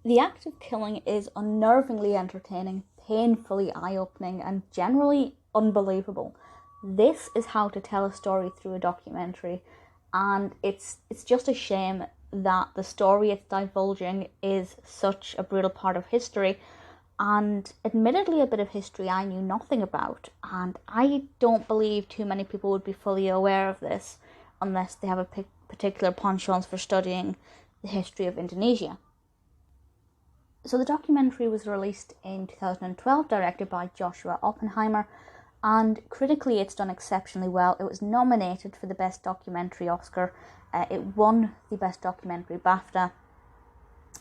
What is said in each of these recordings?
The act of killing is unnervingly entertaining, painfully eye-opening, and generally unbelievable. This is how to tell a story through a documentary, and it's just a shame that the story it's divulging is such a brutal part of history, and admittedly a bit of history I knew nothing about, and I don't believe too many people would be fully aware of this unless they have a particular penchant for studying the history of Indonesia. So the documentary was released in 2012, directed by Joshua Oppenheimer, and critically it's done exceptionally well. It was nominated for the Best Documentary Oscar. It won the Best Documentary BAFTA.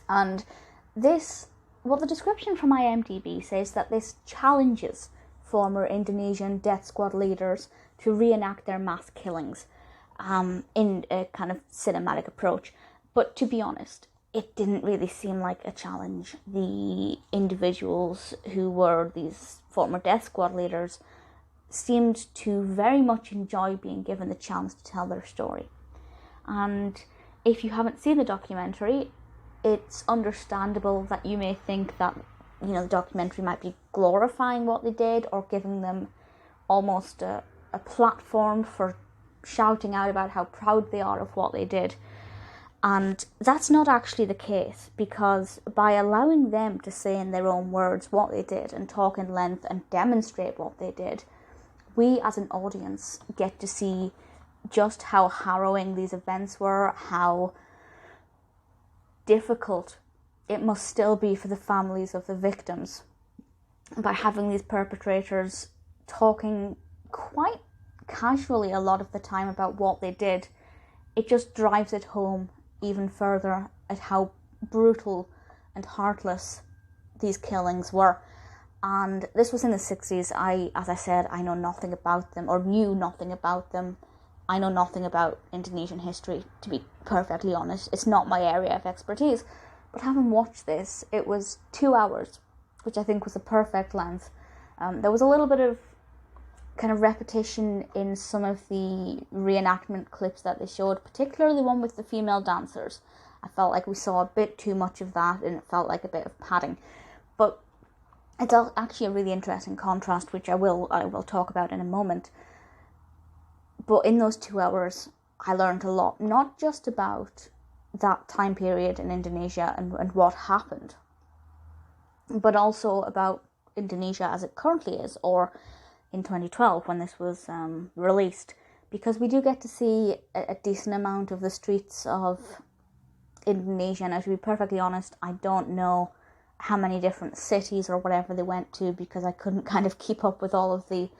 And this, well, the description from IMDb says that this challenges former Indonesian death squad leaders to reenact their mass killings in a kind of cinematic approach. But to be honest, it didn't really seem like a challenge. The individuals who were these former death squad leaders seemed to very much enjoy being given the chance to tell their story. And if you haven't seen the documentary, it's understandable that you may think that, you know, the documentary might be glorifying what they did or giving them almost a platform for shouting out about how proud they are of what they did. And that's not actually the case, because by allowing them to say in their own words what they did and talk in length and demonstrate what they did, we as an audience get to see just how harrowing these events were, how difficult it must still be for the families of the victims. By having these perpetrators talking quite casually a lot of the time about what they did, it just drives it home even further at how brutal and heartless these killings were. And this was in the 60s. As I said, I know nothing about them, or knew nothing about them. I know nothing about Indonesian history, to be perfectly honest. It's not my area of expertise. But having watched this, it was 2 hours, which I think was the perfect length. There was a little bit of kind of repetition in some of the reenactment clips that they showed, particularly the one with the female dancers. I felt like we saw a bit too much of that, and it felt like a bit of padding. But it's actually a really interesting contrast, which I will talk about in a moment. But in those 2 hours, I learned a lot, not just about that time period in Indonesia and what happened, but also about Indonesia as it currently is, or in 2012 when this was released, because we do get to see a decent amount of the streets of Indonesia. Now, to be perfectly honest, I don't know how many different cities or whatever they went to, because I couldn't kind of keep up with all of the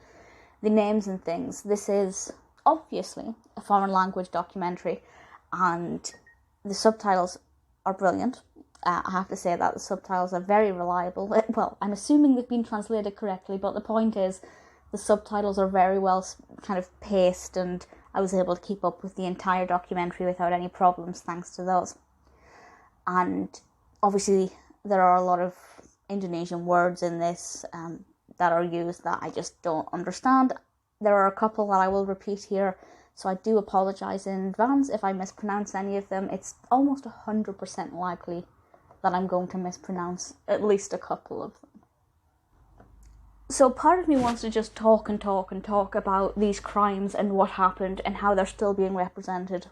names and things. This is obviously a foreign language documentary, and the subtitles are brilliant. I have to say that the subtitles are very reliable. Well, I'm assuming they've been translated correctly, but the point is the subtitles are very well kind of paced, and I was able to keep up with the entire documentary without any problems thanks to those. And obviously there are a lot of Indonesian words in this that are used that I just don't understand. There are a couple that I will repeat here, so I do apologise in advance if I mispronounce any of them. It's almost 100% likely that I'm going to mispronounce at least a couple of them. So part of me wants to just talk about these crimes and what happened and how they're still being represented.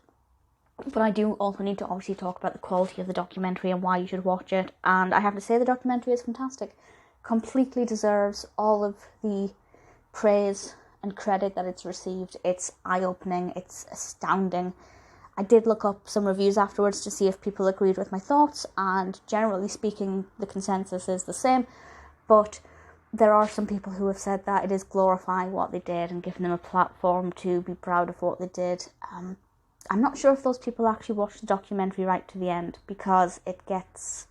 But I do also need to obviously talk about the quality of the documentary and why you should watch it. And I have to say the documentary is fantastic. Completely deserves all of the praise and credit that it's received. It's eye-opening, it's astounding. I did look up some reviews afterwards to see if people agreed with my thoughts, and generally speaking, the consensus is the same. But there are some people who have said that it is glorifying what they did and giving them a platform to be proud of what they did. I'm not sure if those people actually watched the documentary right to the end, because it gets,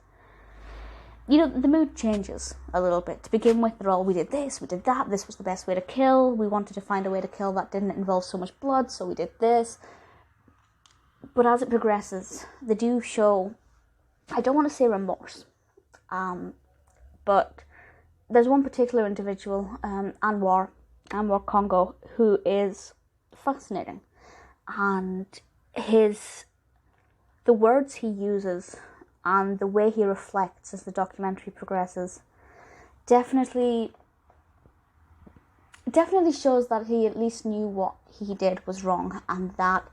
you know, the mood changes a little bit. To begin with, they're all, we did this, we did that, this was the best way to kill, we wanted to find a way to kill that didn't involve so much blood, so we did this. But as it progresses, they do show, I don't want to say remorse, but there's one particular individual, Anwar Congo, who is fascinating. And the words he uses and the way he reflects as the documentary progresses definitely shows that he at least knew what he did was wrong, and that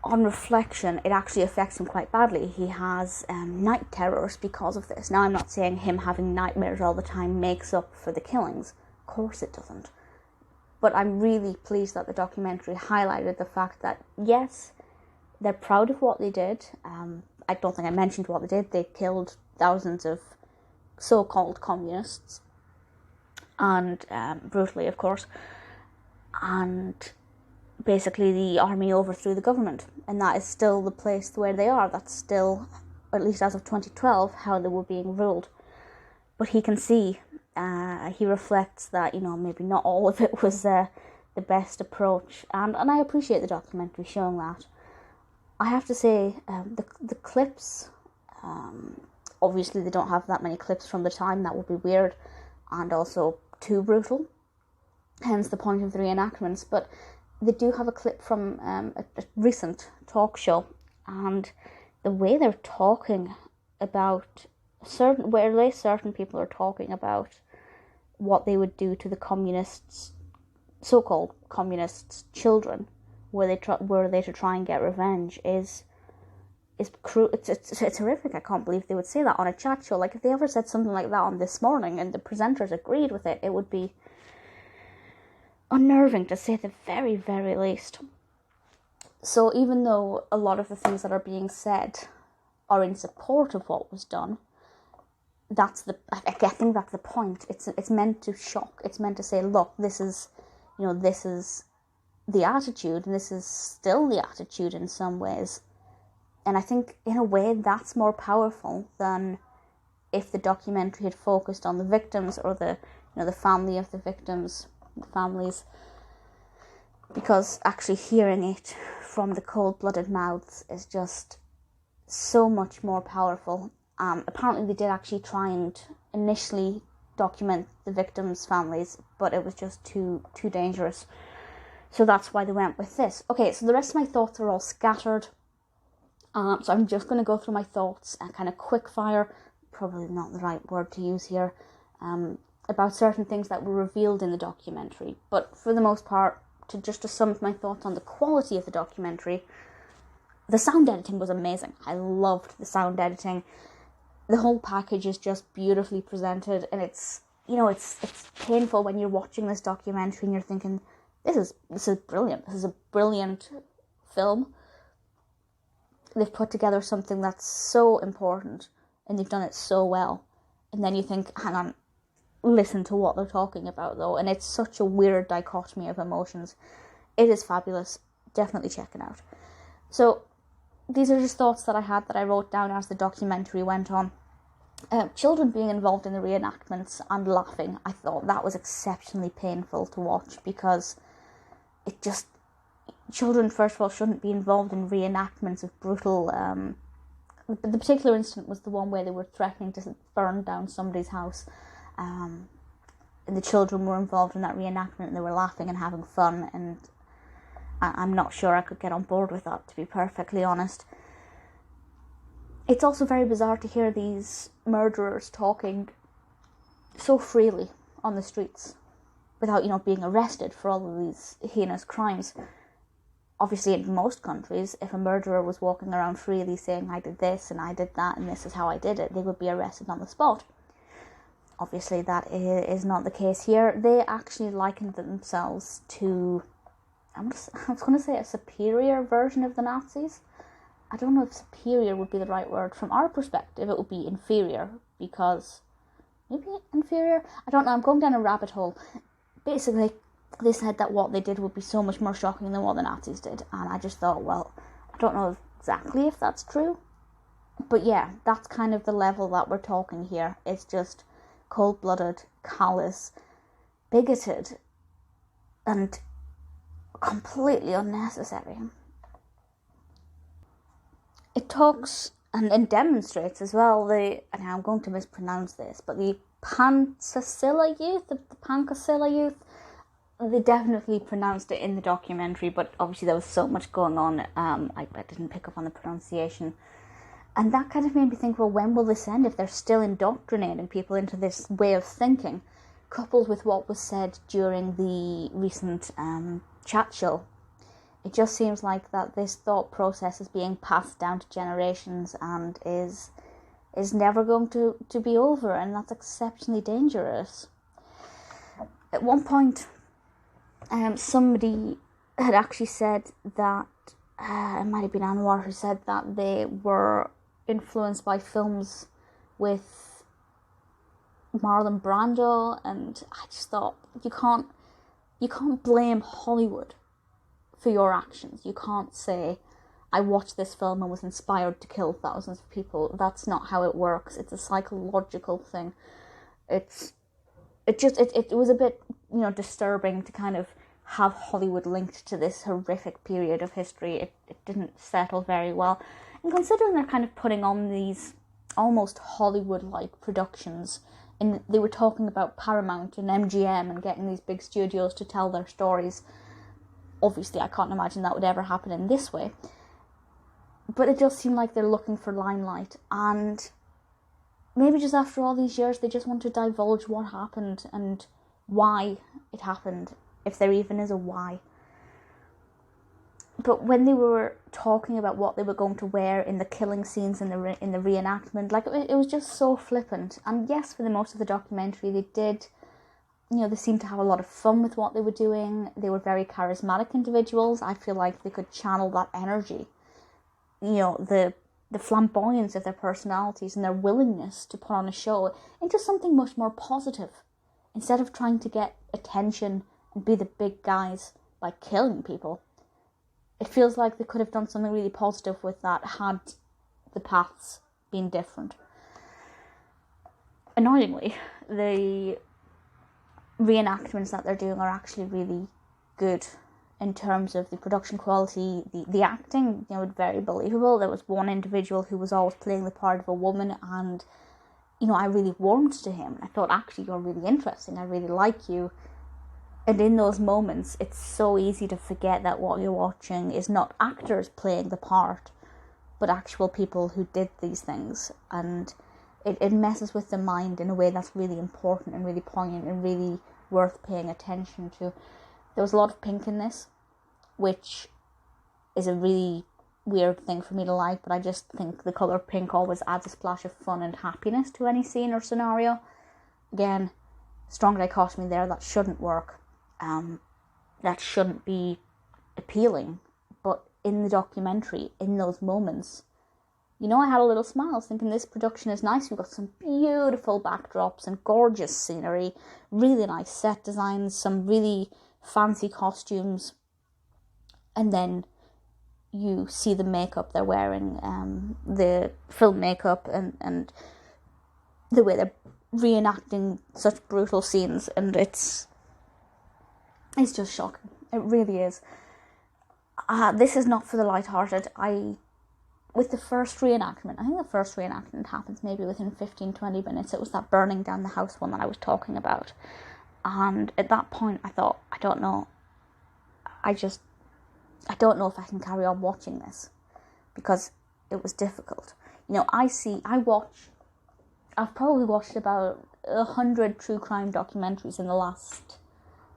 on reflection it actually affects him quite badly. He has night terrors because of this. Now, I'm not saying him having nightmares all the time makes up for the killings. Of course it doesn't. But I'm really pleased that the documentary highlighted the fact that, yes, they're proud of what they did. I don't think I mentioned what they did. They killed thousands of so-called communists, and brutally, of course. And basically the army overthrew the government, and that is still the place where they are. That's still, at least as of 2012, how they were being ruled. But he can see, he reflects that, maybe not all of it was the best approach, and I appreciate the documentary showing that. I have to say, the clips, obviously they don't have that many clips from the time, that would be weird, and also too brutal, hence the point of the reenactments, but they do have a clip from a recent talk show, and the way they're talking about certain people are talking about what they would do to the communists, so-called communists' children, were they to try and get revenge, is cruel. It's horrific. I can't believe they would say that on a chat show. Like, if they ever said something like that on This Morning and the presenters agreed with it, it would be unnerving, to say the very, very least. So even though a lot of the things that are being said are in support of what was done, I think that's the point. It's meant to shock. It's meant to say, look, this is the attitude, and this is still the attitude in some ways. And I think, in a way, that's more powerful than if the documentary had focused on the victims or the family of the victims, the families. Because actually hearing it from the cold-blooded mouths is just so much more powerful. Apparently they did actually try and initially document the victims' families, but it was just too dangerous. So that's why they went with this. Okay, so the rest of my thoughts are all scattered. So I'm just going to go through my thoughts and kind of quick fire, probably not the right word to use here, about certain things that were revealed in the documentary. But for the most part, to sum up my thoughts on the quality of the documentary, the sound editing was amazing. I loved the sound editing. The whole package is just beautifully presented, and it's painful when you're watching this documentary and you're thinking, this is brilliant. This is a brilliant film. They've put together something that's so important, and they've done it so well. And then you think, hang on, listen to what they're talking about though, and it's such a weird dichotomy of emotions. It is fabulous. Definitely check it out. So these are just thoughts that I had that I wrote down as the documentary went on. Children being involved in the reenactments and laughing, I thought that was exceptionally painful to watch, because children, first of all, shouldn't be involved in reenactments of brutal, the particular incident was the one where they were threatening to burn down somebody's house, and the children were involved in that reenactment, and they were laughing and having fun, and I'm not sure I could get on board with that, to be perfectly honest. It's also very bizarre to hear these murderers talking so freely on the streets without, being arrested for all of these heinous crimes. Obviously, in most countries, if a murderer was walking around freely saying, I did this and I did that and this is how I did it, they would be arrested on the spot. Obviously, that is not the case here. They actually likened themselves to, I was going to say, a superior version of the Nazis. I don't know if superior would be the right word. From our perspective, it would be inferior, because maybe inferior? I don't know, I'm going down a rabbit hole. Basically, they said that what they did would be so much more shocking than what the Nazis did, and I just thought, well, I don't know exactly if that's true, but yeah, that's kind of the level that we're talking here. It's just cold-blooded, callous, bigoted, and completely unnecessary. It talks and demonstrates as well and I'm going to mispronounce this, but the Pancasila youth, they definitely pronounced it in the documentary, but obviously there was so much going on, I didn't pick up on the pronunciation. And that kind of made me think, well, when will this end if they're still indoctrinating people into this way of thinking, coupled with what was said during the recent chat show? It just seems like that this thought process is being passed down to generations and is never going to be over, and that's exceptionally dangerous. At one point, somebody had actually said that, it might have been Anwar who said that they were influenced by films with Marlon Brando, and I just thought, you can't blame Hollywood for your actions. You can't say, I watched this film and was inspired to kill thousands of people. That's not how it works. It's a psychological thing. It was a bit, disturbing to kind of have Hollywood linked to this horrific period of history. It didn't settle very well. And considering they're kind of putting on these almost Hollywood-like productions, and they were talking about Paramount and MGM and getting these big studios to tell their stories. Obviously, I can't imagine that would ever happen in this way. But it does seem like they're looking for limelight, and maybe just after all these years, they just want to divulge what happened and why it happened, if there even is a why. But when they were talking about what they were going to wear in the killing scenes in the reenactment, like, it was just so flippant. And yes, for the most of the documentary, they did, they seemed to have a lot of fun with what they were doing. They were very charismatic individuals. I feel like they could channel that energy, the flamboyance of their personalities and their willingness to put on a show into something much more positive, instead of trying to get attention and be the big guys by killing people. It feels like they could have done something really positive with that had the paths been different. Annoyingly, the reenactments that they're doing are actually really good in terms of the production quality, the acting, very believable. There was one individual who was always playing the part of a woman, and, I really warmed to him. I thought, actually, you're really interesting. I really like you. And in those moments, it's so easy to forget that what you're watching is not actors playing the part, but actual people who did these things. And it messes with the mind in a way that's really important and really poignant and really worth paying attention to. There was a lot of pink in this, which is a really weird thing for me to like, but I just think the colour pink always adds a splash of fun and happiness to any scene or scenario. Again, strong dichotomy there, that shouldn't work. That shouldn't be appealing. But in the documentary, in those moments, I had a little smile thinking this production is nice. We've got some beautiful backdrops and gorgeous scenery, really nice set designs, some really fancy costumes, and then you see the makeup they're wearing, the film makeup, and the way they're reenacting such brutal scenes, and it's just shocking. It really is. This is not for the lighthearted. With the first reenactment, I think the first reenactment happens maybe within 15-20 minutes. It was that burning down the house one that I was talking about. And at that point, I thought, I don't know. I don't know if I can carry on watching this, because it was difficult. I've probably watched about 100 true crime documentaries in the last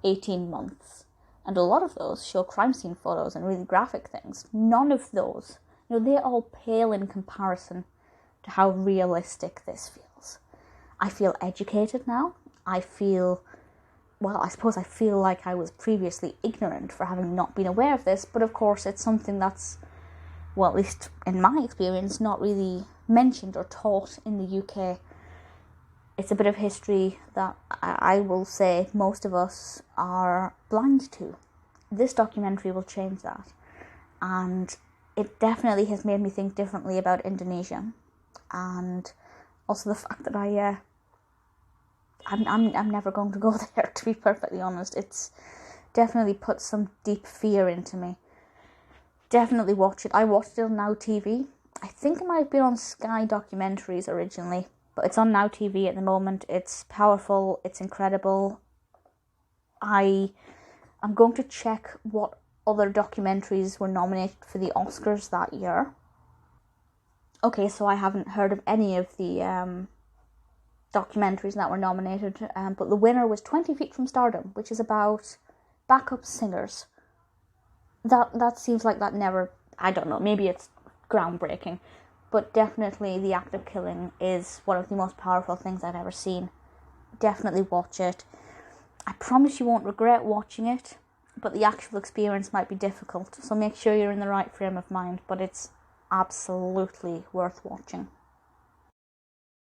18 months. And a lot of those show crime scene photos and really graphic things. None of those, they all pale in comparison to how realistic this feels. I feel educated now. I feel like I was previously ignorant for having not been aware of this, but of course it's something that's, well, at least in my experience, not really mentioned or taught in the UK. It's a bit of history that I will say most of us are blind to. This documentary will change that. And it definitely has made me think differently about Indonesia. And also the fact that I'm never going to go there, to be perfectly honest. It's definitely put some deep fear into me. Definitely watch it. I watched it on Now TV. I think it might have been on Sky Documentaries originally, but it's on Now TV at the moment. It's powerful. It's incredible. I'm going to check what other documentaries were nominated for the Oscars that year. Okay, so I haven't heard of any of the documentaries that were nominated, but the winner was 20 Feet from Stardom, which is about backup singers. That seems like that never, I don't know, maybe it's groundbreaking, but definitely the act of killing is one of the most powerful things I've ever seen. Definitely watch it. I promise you won't regret watching it, but the actual experience might be difficult, so make sure you're in the right frame of mind, but it's absolutely worth watching.